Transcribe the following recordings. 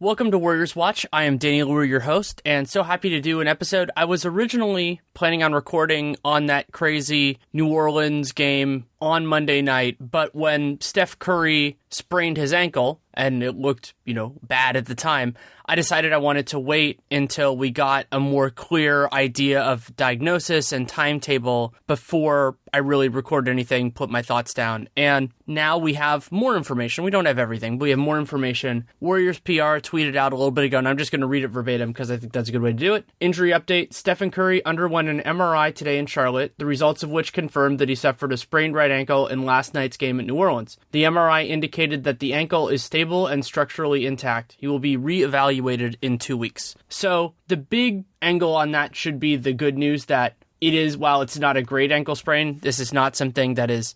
Welcome to Warriors Watch. I am Danny Leroux, your host, and so happy to do an episode. I was originally planning on recording on that crazy New Orleans game on Monday night, but when Steph Curry sprained his ankle, and it looked, bad at the time, I decided I wanted to wait until we got a more clear idea of diagnosis and timetable before I really record anything, put my thoughts down. And now we have more information. We don't have everything, but we have more information. Warriors PR tweeted out a little bit ago, and I'm just going to read it verbatim because I think that's a good way to do it. Injury update: Stephen Curry underwent an MRI today in Charlotte, the results of which confirmed that he suffered a sprained right ankle in last night's game at New Orleans. The MRI indicated that the ankle is stable and structurally intact. He will be reevaluated in 2 weeks. So the big angle on that should be the good news that it is, while it's not a great ankle sprain, this is not something that is,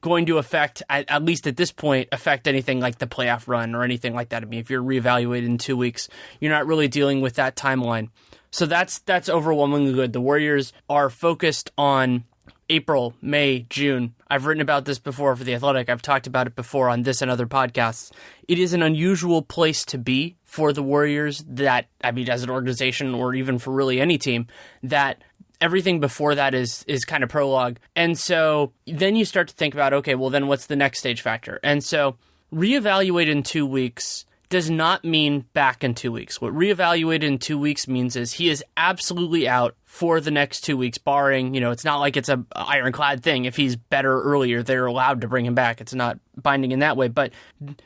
going to affect, at least at this point, affect anything like the playoff run or anything like that. I mean, if you're reevaluated in 2 weeks, you're not really dealing with that timeline. So that's overwhelmingly good. The Warriors are focused on April, May, June. I've written about this before for The Athletic. I've talked about it before on this and other podcasts. It is an unusual place to be for the Warriors that, as an organization or even for really any team, that everything before that is kind of prologue. And so then you start to think about, okay, well then what's the next stage factor? And so reevaluate in 2 weeks does not mean back in 2 weeks. What reevaluate in 2 weeks means is he is absolutely out for the next 2 weeks, barring, it's not like it's a ironclad thing. If he's better earlier, they're allowed to bring him back. It's not binding in that way. But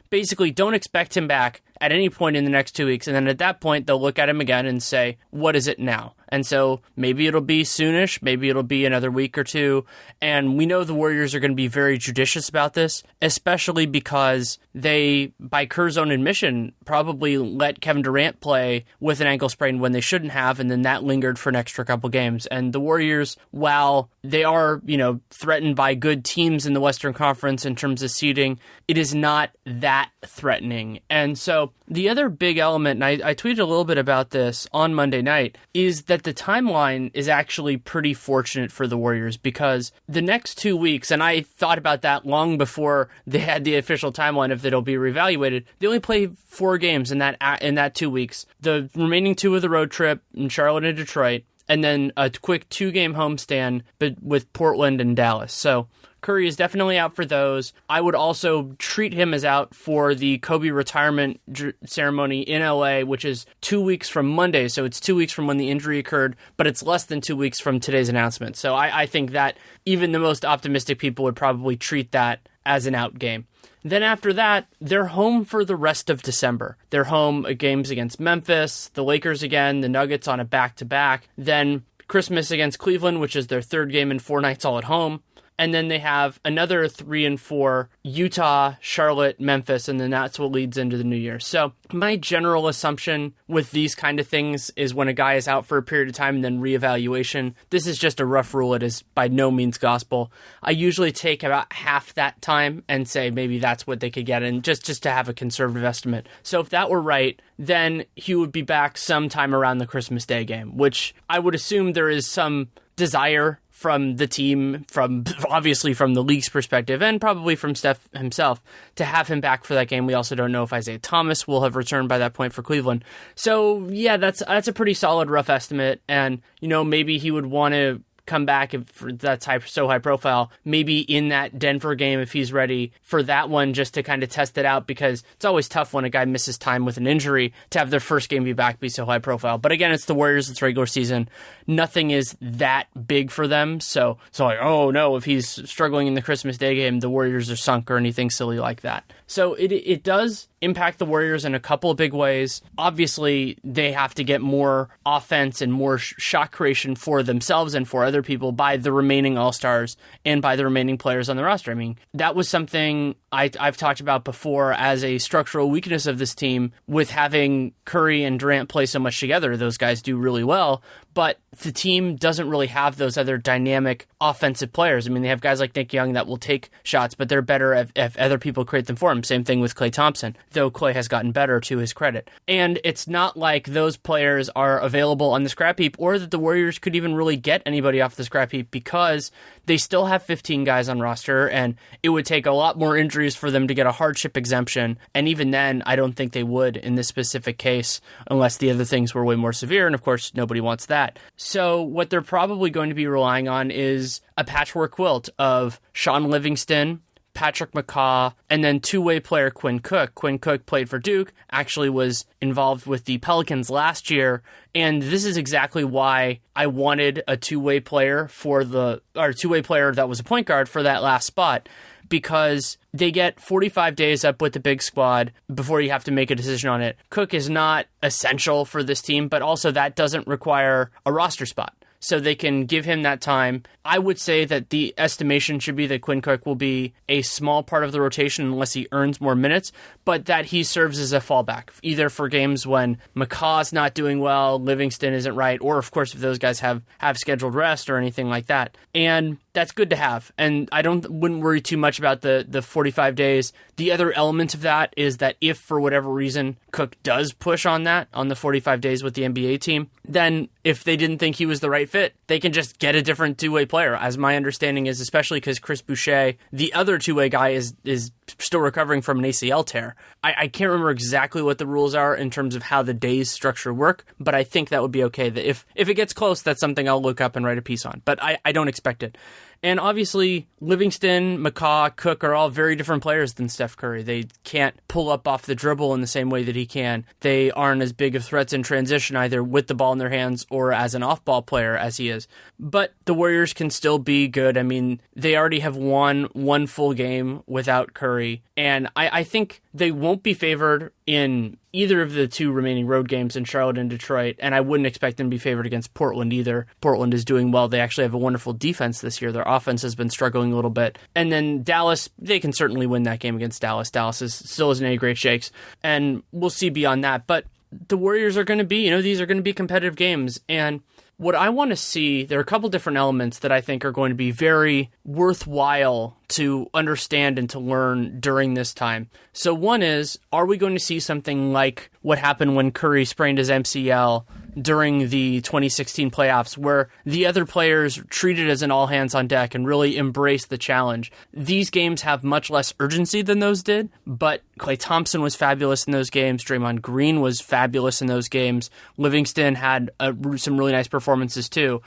basically, don't expect him back at any point in the next 2 weeks. And then at that point, they'll look at him again and say, what is it now? And so maybe it'll be soonish, maybe it'll be another week or two. And we know the Warriors are going to be very judicious about this, especially because they, by Kerr's own admission, probably let Kevin Durant play with an ankle sprain when they shouldn't have, and then that lingered for an extra couple games. And the Warriors, while they are, threatened by good teams in the Western Conference in terms of seeding, it is not that threatening. And so the other big element, and I tweeted a little bit about this on Monday night, is that the timeline is actually pretty fortunate for the Warriors, because the next 2 weeks, and I thought about that long before they had the official timeline if it'll be reevaluated, they only play 4 games in that 2 weeks. The remaining 2 of the road trip in Charlotte and Detroit, and then a quick 2-game homestand with Portland and Dallas. So Curry is definitely out for those. I would also treat him as out for the Kobe retirement ceremony in LA, which is 2 weeks from Monday. So it's 2 weeks from when the injury occurred, but it's less than 2 weeks from today's announcement. So I think that even the most optimistic people would probably treat that as an out game. Then after that, they're home for the rest of December. They're home at games against Memphis, the Lakers again, the Nuggets on a back-to-back, then Christmas against Cleveland, which is their 3rd game in 4 nights all at home. And then they have another 3 and 4, Utah, Charlotte, Memphis, and then that's what leads into the new year. So my general assumption with these kind of things is when a guy is out for a period of time and then reevaluation, this is just a rough rule. It is by no means gospel. I usually take about half that time and say maybe that's what they could get in, just to have a conservative estimate. So if that were right, then he would be back sometime around the Christmas Day game, which I would assume there is some desire from the team, obviously from the league's perspective, and probably from Steph himself, to have him back for that game. We also don't know if Isaiah Thomas will have returned by that point for Cleveland. So yeah, that's a pretty solid rough estimate, and maybe he would want to come back if that's so high profile, maybe in that Denver game if he's ready for that one, just to kind of test it out, because it's always tough when a guy misses time with an injury to have their first game be so high profile. But again, it's the Warriors, it's regular season. Nothing is that big for them. So like, oh no, if he's struggling in the Christmas Day game, the Warriors are sunk or anything silly like that. So it does impact the Warriors in a couple of big ways. Obviously, they have to get more offense and more shot creation for themselves and for other people by the remaining All-Stars and by the remaining players on the roster. I mean, that was something I've talked about before as a structural weakness of this team, with having Curry and Durant play so much together. Those guys do really well. but the team doesn't really have those other dynamic offensive players. I mean, they have guys like Nick Young that will take shots, but they're better if other people create them for him. Same thing with Klay Thompson, though Klay has gotten better to his credit. And it's not like those players are available on the scrap heap or that the Warriors could even really get anybody off the scrap heap because they still have 15 guys on roster, and it would take a lot more injuries for them to get a hardship exemption. And even then, I don't think they would in this specific case, unless the other things were way more severe. And of course, nobody wants that. So what they're probably going to be relying on is a patchwork quilt of Sean Livingston, Patrick McCaw, and then two-way player Quinn Cook. Quinn Cook played for Duke, actually was involved with the Pelicans last year, and this is exactly why I wanted a two-way player that was a point guard for that last spot, because they get 45 days up with the big squad before you have to make a decision on it. Cook is not essential for this team, but also that doesn't require a roster spot. So they can give him that time. I would say that the estimation should be that Quinn Cook will be a small part of the rotation unless he earns more minutes, but that he serves as a fallback, either for games when McCaw's not doing well, Livingston isn't right, or of course if those guys have scheduled rest or anything like that. And that's good to have. And I wouldn't worry too much about the 45 days. The other element of that is that if for whatever reason Cook does push on the 45 days with the NBA team, then if they didn't think he was the right fit, they can just get a different two-way player, as my understanding is, especially because Chris Boucher, the other two-way guy, is still recovering from an ACL tear. I can't remember exactly what the rules are in terms of how the days structure work, but I think that would be okay. That if it gets close, that's something I'll look up and write a piece on, but I don't expect it. And obviously, Livingston, McCaw, Cook are all very different players than Steph Curry. They can't pull up off the dribble in the same way that he can. They aren't as big of threats in transition, either with the ball in their hands or as an off-ball player as he is. But the Warriors can still be good. I mean, they already have won one full game without Curry, and I think they won't be favored in either of the two remaining road games in Charlotte and Detroit, and I wouldn't expect them to be favored against Portland either. Portland is doing well. They actually have a wonderful defense this year. Their offense has been struggling a little bit. And then Dallas, they can certainly win that game against Dallas. Dallas still isn't any great shakes, and we'll see beyond that. But the Warriors are going to be, these are going to be competitive games, and what I want to see, there are a couple different elements that I think are going to be very worthwhile to understand and to learn during this time. So one is, are we going to see something like what happened when Curry sprained his MCL during the 2016 playoffs, where the other players treated it as an all-hands-on-deck and really embraced the challenge? These games have much less urgency than those did, but Klay Thompson was fabulous in those games. Draymond Green was fabulous in those games. Livingston had some really nice performances too.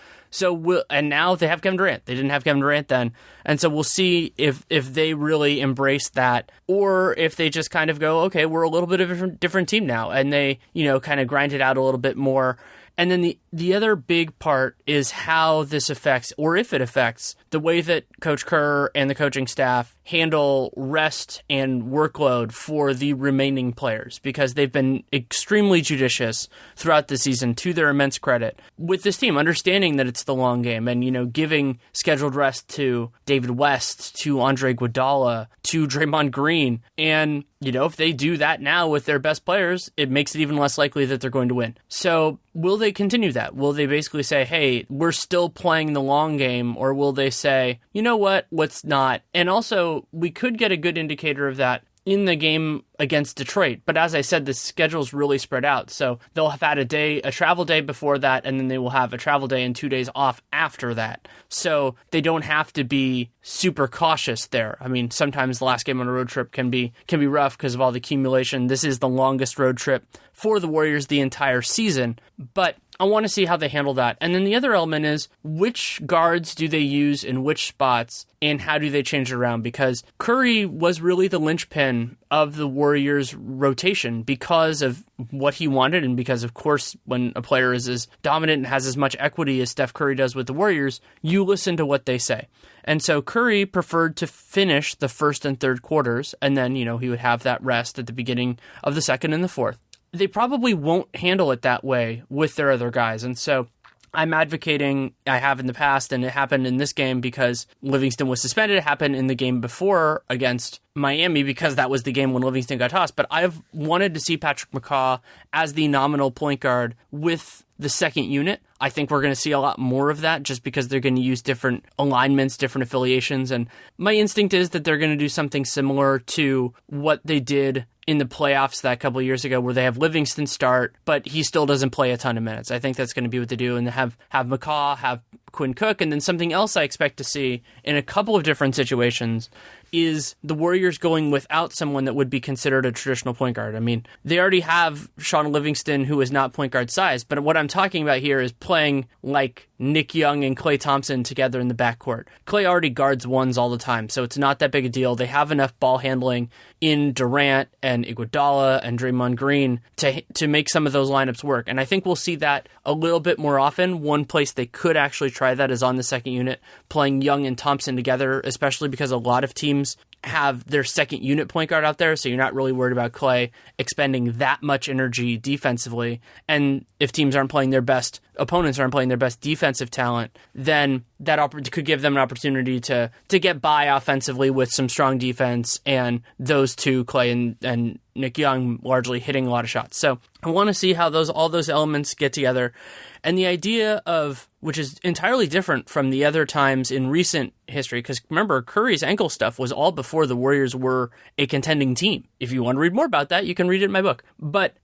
And now they have Kevin Durant. They didn't have Kevin Durant then. And so we'll see if they really embrace that, or if they just kind of go, okay, we're a little bit of a different team now. And they, kind of grind it out a little bit more. And then the other big part is how this affects, or if it affects, the way that Coach Kerr and the coaching staff handle rest and workload for the remaining players, because they've been extremely judicious throughout the season, to their immense credit, with this team, understanding that it's the long game and, giving scheduled rest to David West, to Andre Iguodala, to Draymond Green. And, if they do that now with their best players, it makes it even less likely that they're going to win. So will they continue that? Will they basically say, hey, we're still playing the long game? Or will they say, you know what, let's not? And also, we could get a good indicator of that in the game against Detroit. But as I said, the schedule's really spread out. So they'll have had a travel day before that, and then they will have a travel day and 2 days off after that. So they don't have to be super cautious there. I mean, sometimes the last game on a road trip can be rough because of all the accumulation. This is the longest road trip for the Warriors the entire season. But I want to see how they handle that. And then the other element is, which guards do they use in which spots, and how do they change it around? Because Curry was really the linchpin of the Warriors' rotation because of what he wanted, and because, of course, when a player is as dominant and has as much equity as Steph Curry does with the Warriors, you listen to what they say. And so Curry preferred to finish the first and third quarters, and then, he would have that rest at the beginning of the second and the fourth. They probably won't handle it that way with their other guys. And so I'm advocating, I have in the past, and it happened in this game because Livingston was suspended. It happened in the game before against Miami because that was the game when Livingston got tossed. But I've wanted to see Patrick McCaw as the nominal point guard with the second unit. I think we're going to see a lot more of that just because they're going to use different alignments, different affiliations. And my instinct is that they're going to do something similar to what they did in the playoffs that couple of years ago, where they have Livingston start, but he still doesn't play a ton of minutes. I think that's going to be what they do, and have McCaw, have Quinn Cook, and then something else I expect to see in a couple of different situations is the Warriors going without someone that would be considered a traditional point guard. I mean, they already have Sean Livingston, who is not point guard size, but what I'm talking about here is playing like Nick Young and Klay Thompson together in the backcourt. Klay already guards ones all the time, so it's not that big a deal. They have enough ball handling in Durant and Iguodala and Draymond Green to make some of those lineups work, and I think we'll see that a little bit more often. One place they could actually try that is on the second unit, playing Young and Thompson together, especially because a lot of teams have their second unit point guard out there, so you're not really worried about Klay expending that much energy defensively. And if teams aren't playing their best, opponents aren't playing their best defensive talent, then that could give them an opportunity to get by offensively with some strong defense, and those two, Klay and Nick Young, largely hitting a lot of shots. So I want to see how all those elements get together. And the idea of, which is entirely different from the other times in recent history, because remember, Curry's ankle stuff was all before the Warriors were a contending team. If you want to read more about that, you can read it in my book. But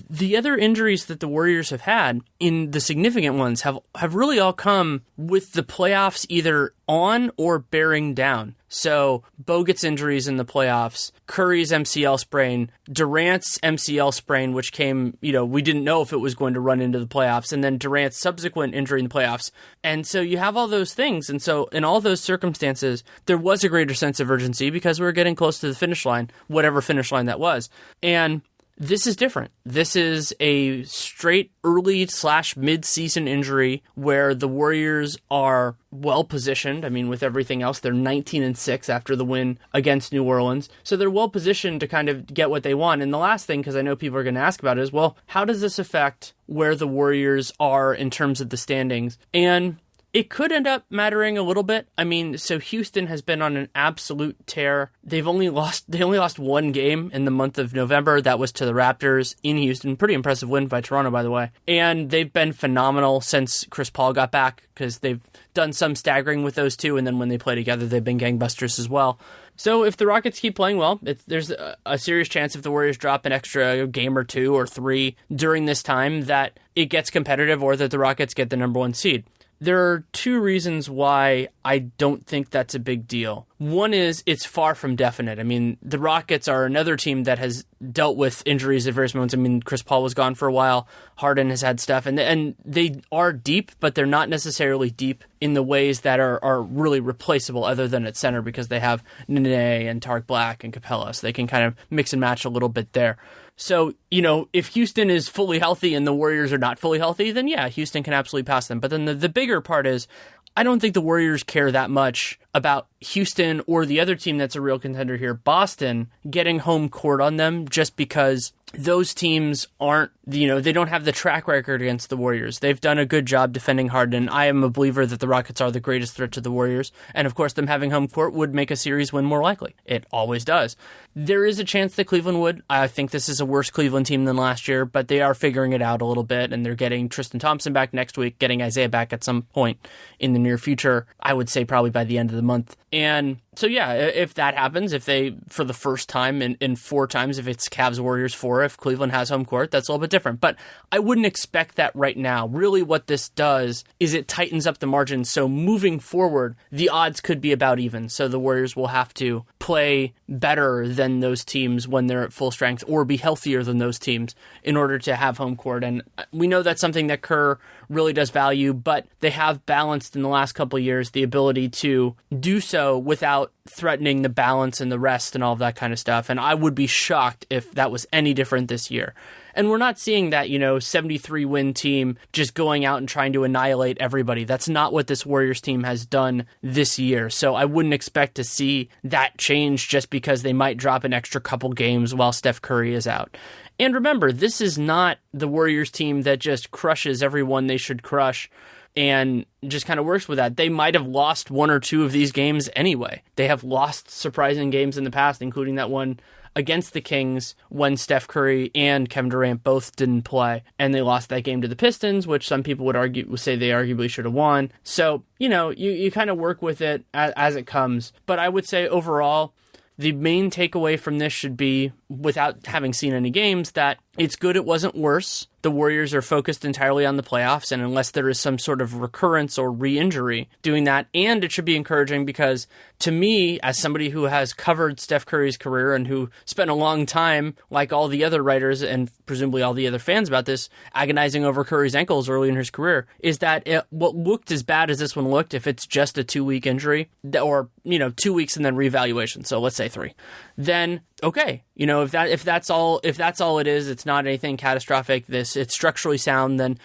the other injuries that the Warriors have had, in the significant ones, have really all come with the playoffs either on or bearing down. So Bogut's injuries in the playoffs, Curry's MCL sprain, Durant's MCL sprain, which came, we didn't know if it was going to run into the playoffs, and then Durant's subsequent injury in the playoffs. And so you have all those things. And so in all those circumstances, there was a greater sense of urgency because we were getting close to the finish line, whatever finish line that was. And this is different. This is a straight early/mid-season injury where the Warriors are well positioned. I mean, with everything else, they're 19-6 after the win against New Orleans. So they're well positioned to kind of get what they want. And the last thing, because I know people are going to ask about it, is, well, how does this affect where the Warriors are in terms of the standings? And it could end up mattering a little bit. I mean, so Houston has been on an absolute tear. They only lost one game in the month of November. That was to the Raptors in Houston. Pretty impressive win by Toronto, by the way. And they've been phenomenal since Chris Paul got back, because they've done some staggering with those two, and then when they play together, they've been gangbusters as well. So if the Rockets keep playing well, there's a serious chance if the Warriors drop an extra game or two or three during this time that it gets competitive, or that the Rockets get the number one seed. There are two reasons why I don't think that's a big deal. One is it's far from definite. I mean, the Rockets are another team that has dealt with injuries at various moments. I mean, Chris Paul was gone for a while. Harden has had stuff. And they are deep, but they're not necessarily deep in the ways that are really replaceable other than at center, because they have Nene and Tarek Black and Capella. So they can kind of mix and match a little bit there. So, if Houston is fully healthy and the Warriors are not fully healthy, then yeah, Houston can absolutely pass them. But then the bigger part is, I don't think the Warriors care that much about Houston or the other team that's a real contender here, Boston, getting home court on them, just because those teams aren't, they don't have the track record against the Warriors. They've done a good job defending Harden. I am a believer that the Rockets are the greatest threat to the Warriors. And of course, them having home court would make a series win more likely. It always does. There is a chance that Cleveland would. I think this is a worse Cleveland team than last year, but they are figuring it out a little bit, and they're getting Tristan Thompson back next week, getting Isaiah back at some point in the near future. I would say probably by the end of the month. And so, yeah, if that happens, if they, for the first time in 4 times, if it's Cavs Warriors 4, if Cleveland has home court, that's a little bit different. But I wouldn't expect that right now. Really what this does is it tightens up the margin. So moving forward, the odds could be about even. So the Warriors will have to play better than those teams when they're at full strength, or be healthier than those teams in order to have home court. And we know that's something that Kerr really does value, but they have balanced in the last couple of years the ability to do so without threatening the balance and the rest and all of that kind of stuff. And I would be shocked if that was any different this year. And we're not seeing that, 73-win team just going out and trying to annihilate everybody. That's not what this Warriors team has done this year. So I wouldn't expect to see that change just because they might drop an extra couple games while Steph Curry is out. And remember, this is not the Warriors team that just crushes everyone they should crush and just kind of works with that. They might have lost 1 or 2 of these games anyway. They have lost surprising games in the past, including that one against the Kings when Steph Curry and Kevin Durant both didn't play, and they lost that game to the Pistons, which some people would say they arguably should have won. So, you kind of work with it as it comes. But I would say overall, the main takeaway from this should be, without having seen any games, that it's good it wasn't worse. The Warriors are focused entirely on the playoffs, and unless there is some sort of recurrence or re-injury, doing that. And it should be encouraging because, to me, as somebody who has covered Steph Curry's career and who spent a long time, like all the other writers and presumably all the other fans about this, agonizing over Curry's ankles early in his career, is that what looked as bad as this one looked, if it's just a 2-week injury, or 2 weeks and then reevaluation, so let's say 3, then okay, if that's all it is, it's not anything catastrophic, it's structurally sound, then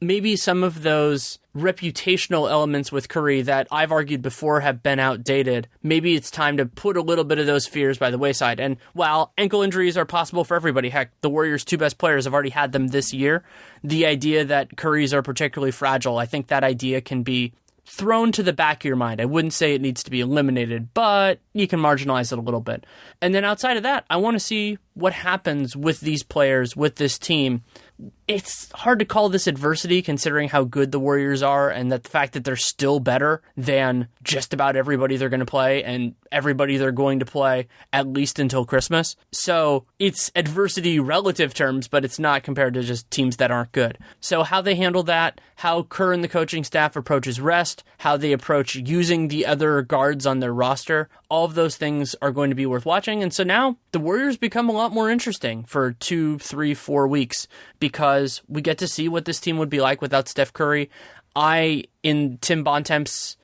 maybe some of those reputational elements with Curry that I've argued before have been outdated, maybe it's time to put a little bit of those fears by the wayside. And while ankle injuries are possible for everybody, heck, the Warriors' 2 best players have already had them this year, the idea that Curry's are particularly fragile, I think that idea can be thrown to the back of your mind. I wouldn't say it needs to be eliminated, but you can marginalize it a little bit. And then outside of that, I want to see what happens with these players, with this team. It's hard to call this adversity considering how good the Warriors are and that the fact that they're still better than just about everybody they're going to play and everybody they're going to play at least until Christmas. So it's adversity relative terms, but it's not compared to just teams that aren't good. So how they handle that, how Kerr and the coaching staff approaches rest, how they approach using the other guards on their roster, all of those things are going to be worth watching. And so now the Warriors become a lot more interesting for 2, 3, 4 weeks because we get to see what this team would be like without Steph Curry. In Tim Bontemps'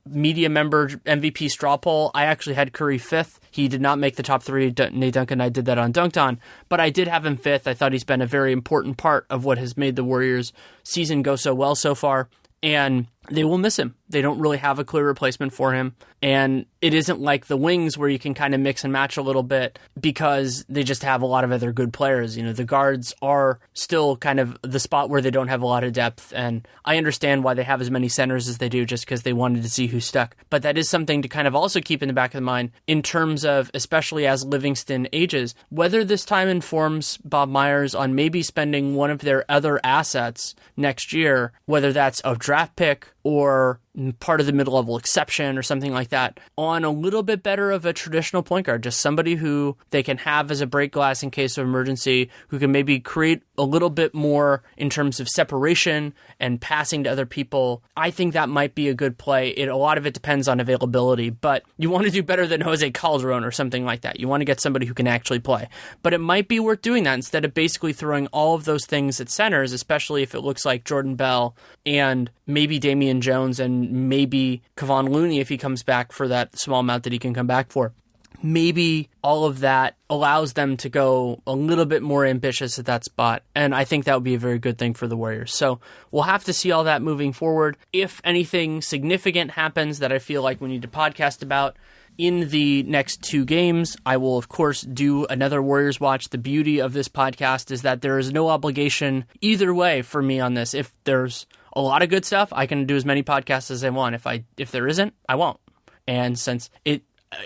media member MVP straw poll, I actually had Curry 5th. He did not make the top 3. Nate Duncan and I did that on Dunked On, but I did have him 5th. I thought he's been a very important part of what has made the Warriors season go so well so far, and they will miss him. They don't really have a clear replacement for him. And it isn't like the Wings where you can kind of mix and match a little bit because they just have a lot of other good players. The guards are still kind of the spot where they don't have a lot of depth. And I understand why they have as many centers as they do just because they wanted to see who stuck. But that is something to kind of also keep in the back of the mind in terms of, especially as Livingston ages, whether this time informs Bob Myers on maybe spending one of their other assets next year, whether that's a draft pick or part of the mid-level exception or something like that, on a little bit better of a traditional point guard, just somebody who they can have as a break glass in case of emergency, who can maybe create a little bit more in terms of separation and passing to other people. I think that might be a good play. A lot of it depends on availability, but you want to do better than Jose Calderon or something like that. You want to get somebody who can actually play. But it might be worth doing that instead of basically throwing all of those things at centers, especially if it looks like Jordan Bell and maybe Damian Jones and maybe Kevon Looney if he comes back for that small amount that he can come back for. Maybe all of that allows them to go a little bit more ambitious at that spot, and I think that would be a very good thing for the Warriors. So we'll have to see all that moving forward. If anything significant happens that I feel like we need to podcast about in the next 2 games, I will, of course, do another Warriors Watch. The beauty of this podcast is that there is no obligation either way for me on this. If there's a lot of good stuff, I can do as many podcasts as I want. If there isn't, I won't. And since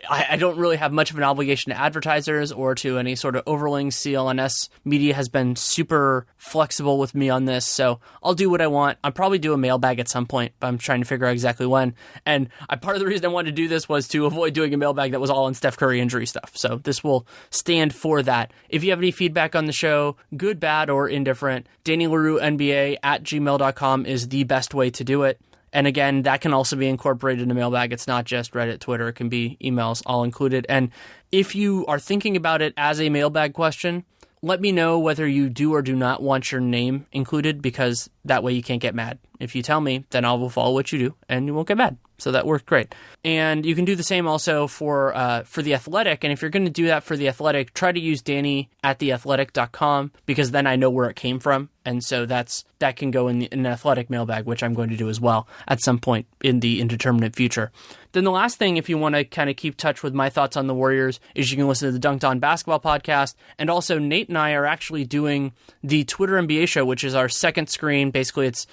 I don't really have much of an obligation to advertisers or to any sort of overlings. CLNS Media has been super flexible with me on this, so I'll do what I want. I'll probably do a mailbag at some point, but I'm trying to figure out exactly when. And part of the reason I wanted to do this was to avoid doing a mailbag that was all on Steph Curry injury stuff. So this will stand for that. If you have any feedback on the show, good, bad, or indifferent, Danny Leroux NBA at gmail.com is the best way to do it. And again, that can also be incorporated in a mailbag. It's not just Reddit, Twitter. It can be emails all included. And if you are thinking about it as a mailbag question, let me know whether you do or do not want your name included, because that way you can't get mad. If you tell me, then I will follow what you do and you won't get mad. So that worked great. And you can do the same also for The Athletic. And if you're going to do that for The Athletic, try to use Danny at theathletic.com, because then I know where it came from. And so that can go in an Athletic mailbag, which I'm going to do as well at some point in the indeterminate future. Then the last thing, if you want to kind of keep touch with my thoughts on the Warriors, is you can listen to the Dunked On Basketball podcast. And also Nate and I are actually doing the Twitter NBA show, which is our second screen. Basically, it's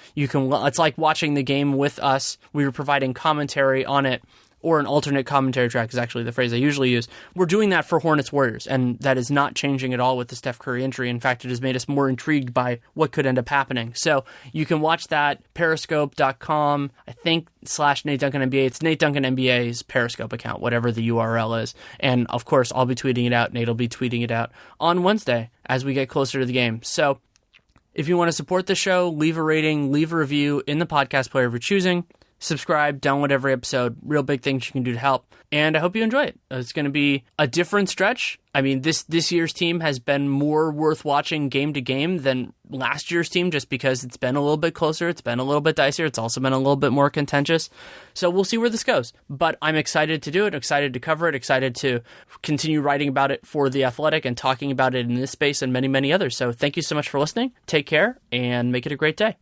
like watching the game with us. We were providing commentary on it, or an alternate commentary track is actually the phrase I usually use. We're doing that for Hornets Warriors, and that is not changing at all with the Steph Curry injury. In fact, it has made us more intrigued by what could end up happening. So you can watch that, periscope.com, I think, /Nate Duncan NBA. It's Nate Duncan NBA's Periscope account, whatever the URL is. And of course, I'll be tweeting it out. Nate will be tweeting it out on Wednesday as we get closer to the game. So if you want to support the show, leave a rating, leave a review in the podcast player of your choosing. Subscribe, download every episode. Real big things you can do to help. And I hope you enjoy it. It's going to be a different stretch. I mean, this year's team has been more worth watching game to game than last year's team, just because it's been a little bit closer. It's been a little bit dicier. It's also been a little bit more contentious. So we'll see where this goes. But I'm excited to do it, excited to cover it, excited to continue writing about it for The Athletic and talking about it in this space and many, many others. So thank you so much for listening. Take care and make it a great day.